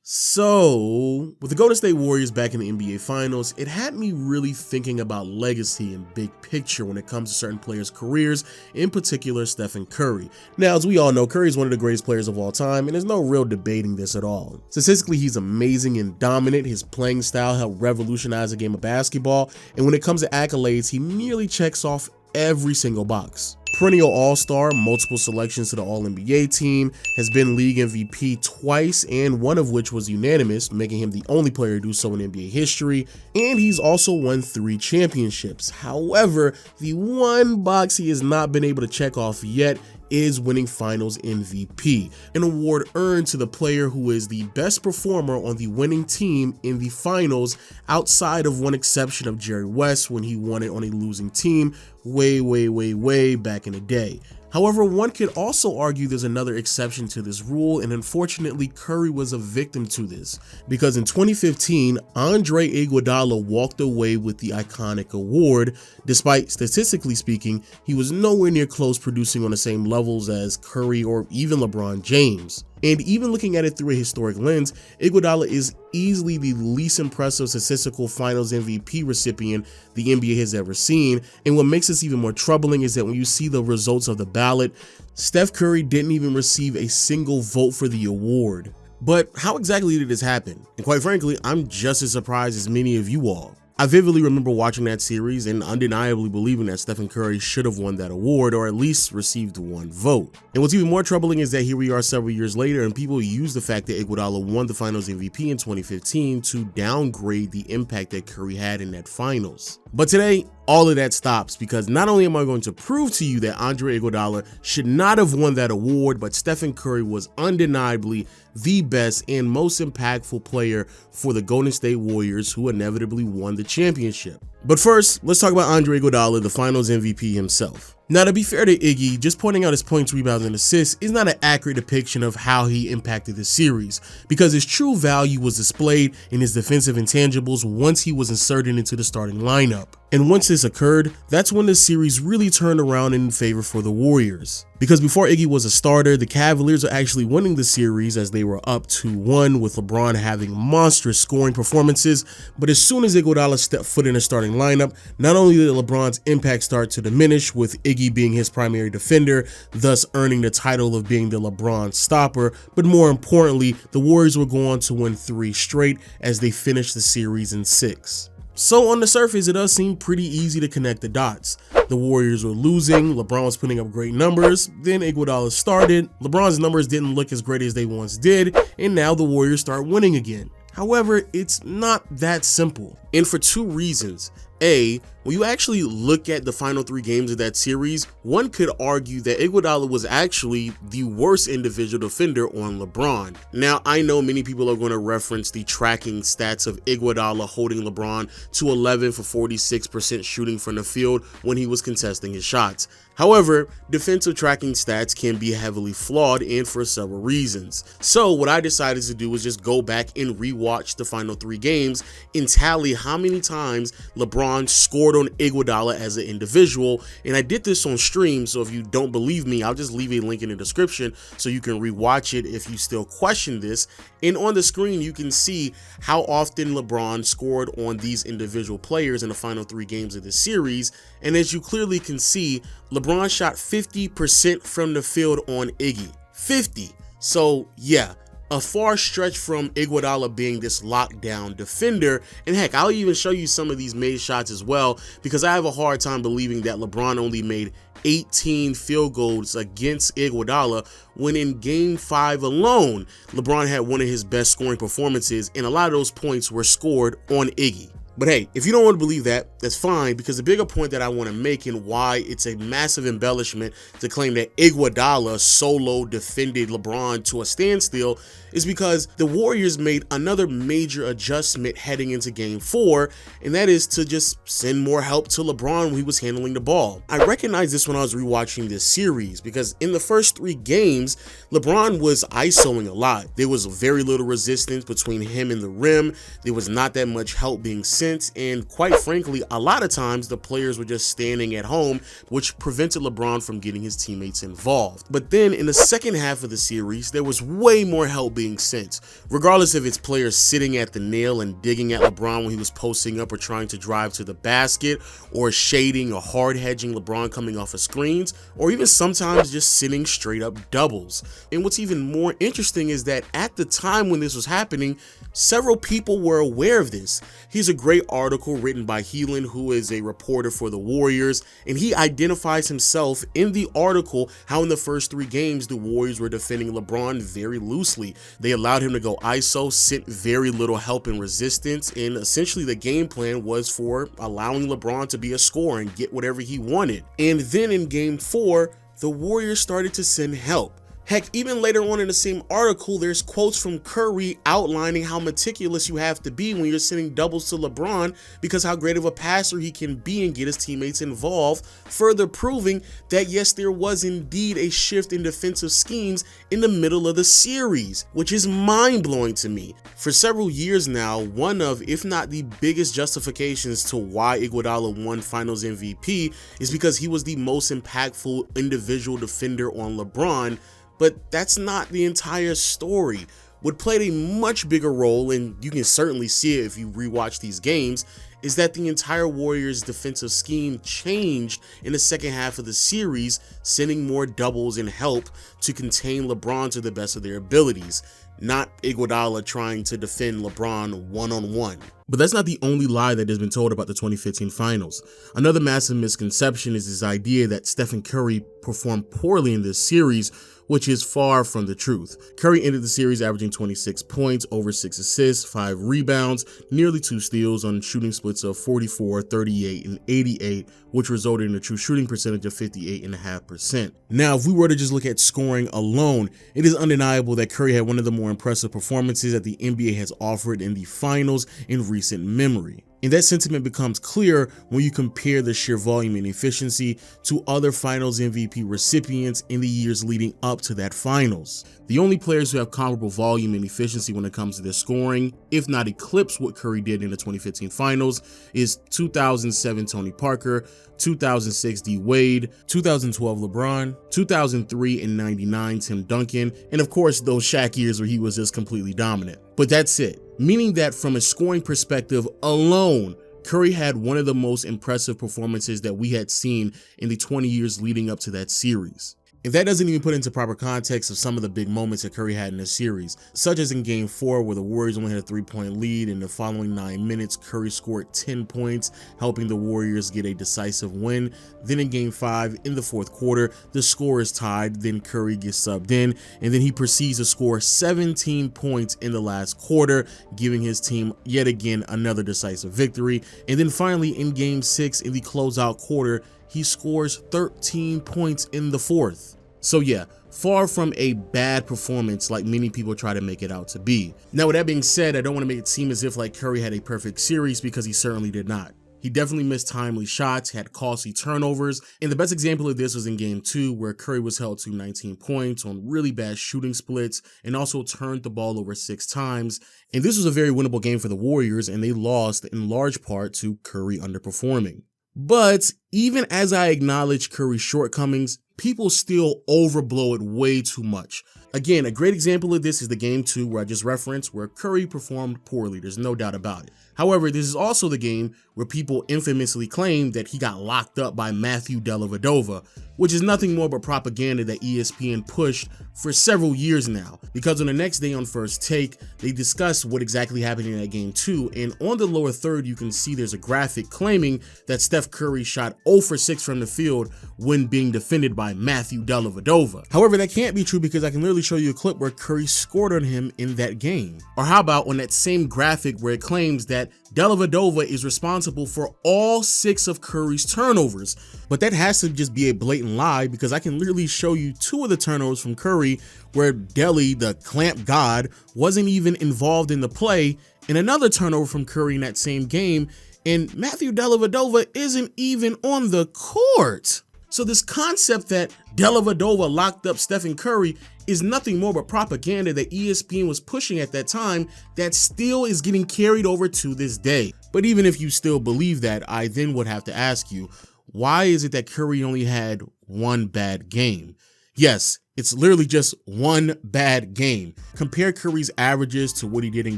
So, with the Golden State Warriors back in the NBA Finals, it had me really thinking about legacy and big picture when it comes to certain players' careers, in particular Stephen Curry. Now, as we all know, Curry is one of the greatest players of all time, and there's no real debating this at all. Statistically, he's amazing and dominant. His playing style helped revolutionize the game of basketball, and when it comes to accolades, he nearly checks off every single box. Perennial All-Star, multiple selections to the All-NBA team, has been League MVP twice, and one of which was unanimous, making him the only player to do so in NBA history, and he's also won 3 championships. However, the one box he has not been able to check off yet is winning Finals MVP, an award earned to the player who is the best performer on the winning team in the finals, outside of one exception of Jerry West when he won it on a losing team way back in the day. However, one could also argue there's another exception to this rule, and unfortunately Curry was a victim to this, because in 2015, Andre Iguodala walked away with the iconic award, despite statistically speaking, he was nowhere near close producing on the same levels as Curry or even LeBron James. And even looking at it through a historic lens, Iguodala is easily the least impressive statistical Finals MVP recipient the NBA has ever seen, and what makes this even more troubling is that when you see the results of the ballot, Steph Curry didn't even receive a single vote for the award. But how exactly did this happen? And quite frankly, I'm just as surprised as many of you all. I vividly remember watching that series and undeniably believing that Stephen Curry should have won that award, or at least received 1 vote. And what's even more troubling is that here we are several years later and people use the fact that Iguodala won the Finals MVP in 2015 to downgrade the impact that Curry had in that finals. But today, all of that stops, because not only am I going to prove to you that Andre Iguodala should not have won that award, but Stephen Curry was undeniably the best and most impactful player for the Golden State Warriors, who inevitably won the championship. But first, let's talk about Andre Iguodala, the Finals MVP himself. Now, to be fair to Iggy, just pointing out his points, rebounds, and assists is not an accurate depiction of how he impacted the series, because his true value was displayed in his defensive intangibles once he was inserted into the starting lineup. And once this occurred, that's when the series really turned around in favor for the Warriors. Because before Iggy was a starter, the Cavaliers were actually winning the series as they were up 2-1, with LeBron having monstrous scoring performances. But as soon as Iguodala stepped foot in the starting lineup, not only did LeBron's impact start to diminish, with Iggy being his primary defender, thus earning the title of being the LeBron stopper, but more importantly, the Warriors would go on to win 3 straight as they finished the series in 6. So on the surface, it does seem pretty easy to connect the dots. The Warriors were losing, LeBron was putting up great numbers, then Iguodala started, LeBron's numbers didn't look as great as they once did, and now the Warriors start winning again. However, it's not that simple, and for 2 reasons. A, when you actually look at the final 3 games of that series, one could argue that Iguodala was actually the worst individual defender on LeBron. Now, I know many people are going to reference the tracking stats of Iguodala holding LeBron to 11 for 46% shooting from the field when he was contesting his shots. However, defensive tracking stats can be heavily flawed, and for several reasons. So what I decided to do was just go back and rewatch the final 3 games and tally how many times LeBron scored on Iguodala as an individual, and I did this on stream, so if you don't believe me, I'll just leave a link in the description so you can rewatch it if you still question this. And on the screen you can see how often LeBron scored on these individual players in the final 3 games of the series, and as you clearly can see, LeBron shot 50% from the field on Iggy. 50. So yeah, a far stretch from Iguodala being this lockdown defender. And heck, I'll even show you some of these made shots as well, because I have a hard time believing that LeBron only made 18 field goals against Iguodala, when in game 5 alone, LeBron had one of his best scoring performances, and a lot of those points were scored on Iggy. But hey, if you don't want to believe that, that's fine, because the bigger point that I want to make, and why it's a massive embellishment to claim that Iguodala solo defended LeBron to a standstill, is because the Warriors made another major adjustment heading into game 4, and that is to just send more help to LeBron when he was handling the ball. I recognized this when I was rewatching this series, because in the first 3 games, LeBron was isoing a lot. There was very little resistance between him and the rim. There was not that much help being sent presence, and quite frankly, a lot of times the players were just standing at home, which prevented LeBron from getting his teammates involved. But then in the second half of the series, there was way more help being sent. Regardless if it's players sitting at the nail and digging at LeBron when he was posting up or trying to drive to the basket, or shading or hard hedging LeBron coming off of screens, or even sometimes just sitting straight up doubles. And what's even more interesting is that at the time when this was happening, several people were aware of this. Here's a great article written by Heelan, who is a reporter for the Warriors, and he identifies himself in the article how in the first 3 games the Warriors were defending LeBron very loosely. They allowed him to go ISO, sent very little help and resistance, and essentially the game plan was for allowing LeBron to be a scorer and get whatever he wanted. And then in game 4, the Warriors started to send help. Heck, even later on in the same article, there's quotes from Curry outlining how meticulous you have to be when you're sending doubles to LeBron because how great of a passer he can be and get his teammates involved, further proving that yes, there was indeed a shift in defensive schemes in the middle of the series, which is mind-blowing to me. For several years now, one of, if not the biggest justifications to why Iguodala won Finals MVP is because he was the most impactful individual defender on LeBron. But that's not the entire story. What played a much bigger role, and you can certainly see it if you rewatch these games, is that the entire Warriors defensive scheme changed in the second half of the series, sending more doubles and help to contain LeBron to the best of their abilities, not Iguodala trying to defend LeBron one-on-one. But that's not the only lie that has been told about the 2015 finals. Another massive misconception is this idea that Steph and Curry performed poorly in this series, which is far from the truth. Curry ended the series averaging 26 points, over 6 assists, 5 rebounds, nearly 2 steals on shooting splits of 44, 38, and 88, which resulted in a true shooting percentage of 58.5%. Now, if we were to just look at scoring alone, it is undeniable that Curry had one of the more impressive performances that the NBA has offered in the finals in recent memory. And that sentiment becomes clear when you compare the sheer volume and efficiency to other Finals MVP recipients in the years leading up to that finals. The only players who have comparable volume and efficiency when it comes to their scoring, if not eclipse what Curry did in the 2015 finals, is 2007 Tony Parker, 2006 D Wade, 2012 LeBron, 2003 and 99 Tim Duncan, and of course those Shaq years where he was just completely dominant. But that's it, meaning that from a scoring perspective alone, Curry had one of the most impressive performances that we had seen in the 20 years leading up to that series. If that doesn't even put into proper context of some of the big moments that Curry had in the series, such as in game 4 where the Warriors only had a 3-point lead, in the following 9 minutes Curry scored 10 points, helping the Warriors get a decisive win. Then in game 5 in the 4th quarter, the score is tied, then Curry gets subbed in, and then he proceeds to score 17 points in the last quarter, giving his team yet again another decisive victory. And then finally in game 6 in the closeout quarter, he scores 13 points in the 4th. So yeah, far from a bad performance like many people try to make it out to be. Now with that being said, I don't want to make it seem as if like Curry had a perfect series, because he certainly did not. He definitely missed timely shots, had costly turnovers, and the best example of this was in game 2 where Curry was held to 19 points on really bad shooting splits and also turned the ball over 6 times. And this was a very winnable game for the Warriors, and they lost in large part to Curry underperforming. But even as I acknowledge Curry's shortcomings, people still overblow it way too much. Again, a great example of this is the game 2 where I just referenced, where Curry performed poorly, there's no doubt about it. However, this is also the game where people infamously claim that he got locked up by Matthew Dellavedova, which is nothing more but propaganda that ESPN pushed for several years now. Because on the next day on First Take, they discuss what exactly happened in that game 2, and on the lower third you can see there's a graphic claiming that Steph Curry shot 0 for 6 from the field when being defended by Matthew Dellavedova. However, that can't be true because I can literally show you a clip where Curry scored on him in that game. Or how about on that same graphic where it claims that Dellavedova is responsible for all 6 of Curry's turnovers. But that has to just be a blatant lie, because I can literally show you 2 of the turnovers from Curry where Delly, the clamp god, wasn't even involved in the play, and another turnover from Curry in that same game, and Matthew Dellavedova isn't even on the court. So this concept that Dellavedova locked up Stephen Curry is nothing more but propaganda that ESPN was pushing at that time that still is getting carried over to this day. But even if you still believe that, I then would have to ask you, why is it that Curry only had one bad game? Yes, it's literally just one bad game. Compare Curry's averages to what he did in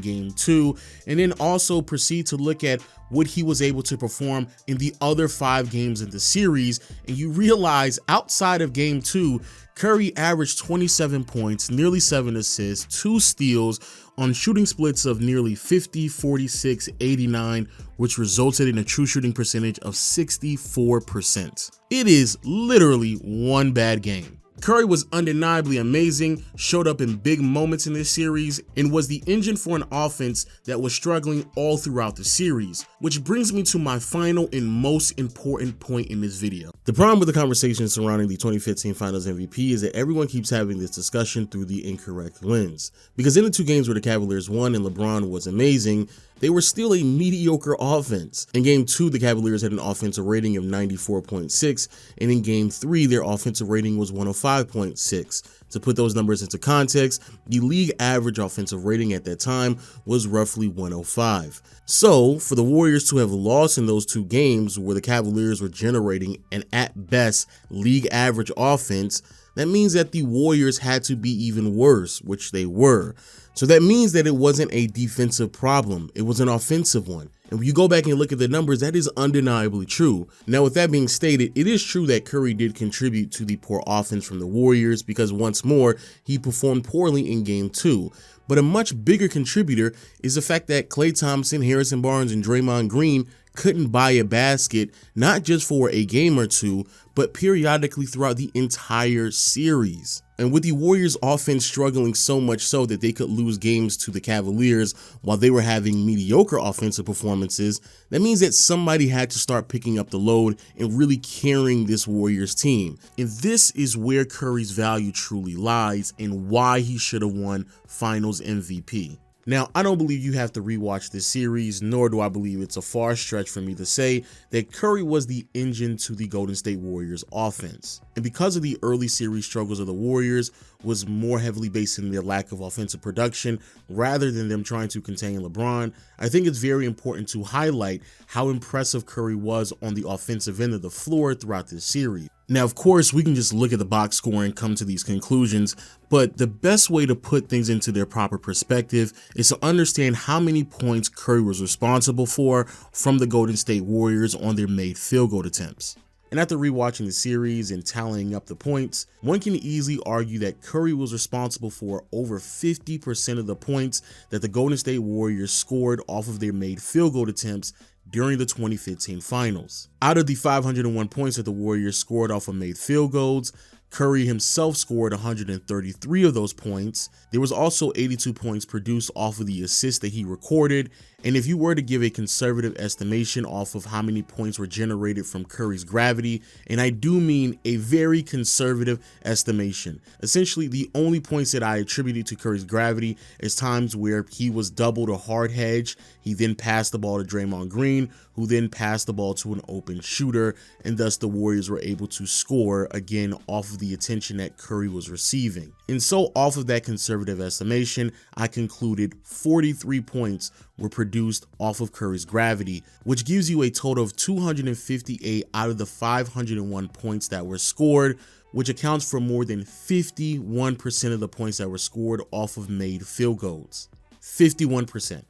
game 2, and then also proceed to look at what he was able to perform in the other 5 games in the series, and you realize outside of game 2, Curry averaged 27 points, nearly 7 assists, 2 steals on shooting splits of nearly 50, 46, 89, which resulted in a true shooting percentage of 64%. It is literally one bad game. Curry was undeniably amazing, showed up in big moments in this series, and was the engine for an offense that was struggling all throughout the series, which brings me to my final and most important point in this video. The problem with the conversation surrounding the 2015 Finals MVP is that everyone keeps having this discussion through the incorrect lens. Because in the 2 games where the Cavaliers won and LeBron was amazing, they were still a mediocre offense. In game 2, the Cavaliers had an offensive rating of 94.6, and in game 3, their offensive rating was 105.6. To put those numbers into context, the league average offensive rating at that time was roughly 105. So, for the Warriors to have lost in those 2 games where the Cavaliers were generating an at best league average offense, that means that the Warriors had to be even worse, which they were. So that means that it wasn't a defensive problem, it was an offensive one. And when you go back and look at the numbers, that is undeniably true. Now, with that being stated, it is true that Curry did contribute to the poor offense from the Warriors because once more, he performed poorly in game 2. But a much bigger contributor is the fact that Klay Thompson, Harrison Barnes, and Draymond Green couldn't buy a basket, not just for a game or 2, but periodically throughout the entire series. And with the Warriors offense struggling so much so that they could lose games to the Cavaliers while they were having mediocre offensive performances, that means that somebody had to start picking up the load and really carrying this Warriors team. And this is where Curry's value truly lies and why he should have won Finals MVP. Now, I don't believe you have to rewatch this series, nor do I believe it's a far stretch for me to say that Curry was the engine to the Golden State Warriors offense. And because of the early series struggles of the Warriors was more heavily based in their lack of offensive production rather than them trying to contain LeBron, I think it's very important to highlight how impressive Curry was on the offensive end of the floor throughout this series. Now, of course, we can just look at the box score and come to these conclusions, but the best way to put things into their proper perspective is to understand how many points Curry was responsible for from the Golden State Warriors on their made field goal attempts. And after rewatching the series and tallying up the points, one can easily argue that Curry was responsible for over 50% of the points that the Golden State Warriors scored off of their made field goal attempts during the 2015 Finals. Out of the 501 points that the Warriors scored off of made field goals, Curry himself scored 133 of those points. There was also 82 points produced off of the assists that he recorded. And if you were to give a conservative estimation off of how many points were generated from Curry's gravity, and I do mean a very conservative estimation, essentially the only points that I attributed to Curry's gravity is times where he was doubled or hard hedge. He then passed the ball to Draymond Green, who then passed the ball to an open shooter, and thus the Warriors were able to score again off of the attention that Curry was receiving. And so off of that conservative estimation, I concluded 43 points were produced off of Curry's gravity, which gives you a total of 258 out of the 501 points that were scored, which accounts for more than 51% of the points that were scored off of made field goals. 51%.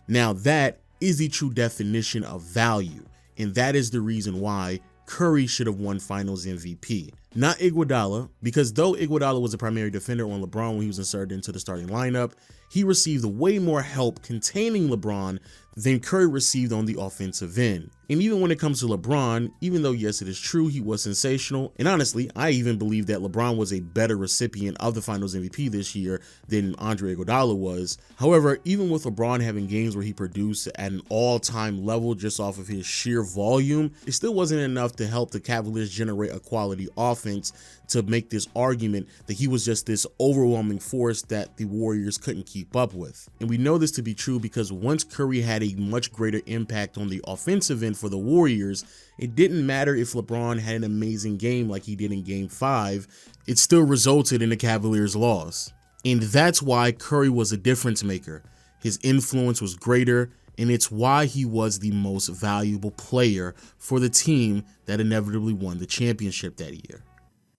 Now that is the true definition of value, and that is the reason why Curry should have won Finals MVP. Not Iguodala, because though Iguodala was a primary defender on LeBron when he was inserted into the starting lineup, he received way more help containing LeBron than Curry received on the offensive end. And even when it comes to LeBron, even though yes, it is true he was sensational, and honestly, I even believe that LeBron was a better recipient of the Finals MVP this year than Andre Iguodala was. However, even with LeBron having games where he produced at an all-time level just off of his sheer volume, it still wasn't enough to help the Cavaliers generate a quality offense to make this argument that he was just this overwhelming force that the Warriors couldn't keep up with. And we know this to be true because once Curry had a much greater impact on the offensive end for the Warriors, it didn't matter if LeBron had an amazing game like he did in Game 5, it still resulted in the Cavaliers' loss. And that's why Curry was a difference maker. his influence was greater, and it's why he was the most valuable player for the team that inevitably won the championship that year.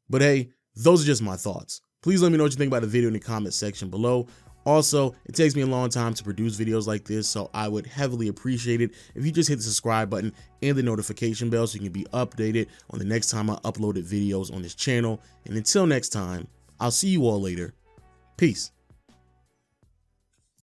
But hey, those are just my thoughts. Please let me know what you think about the video in the comment section below. Also, it takes me a long time to produce videos like this, so I would heavily appreciate it if you just hit the subscribe button and the notification bell so you can be updated on the next time I uploaded videos on this channel. And until next time, I'll see you all later. Peace.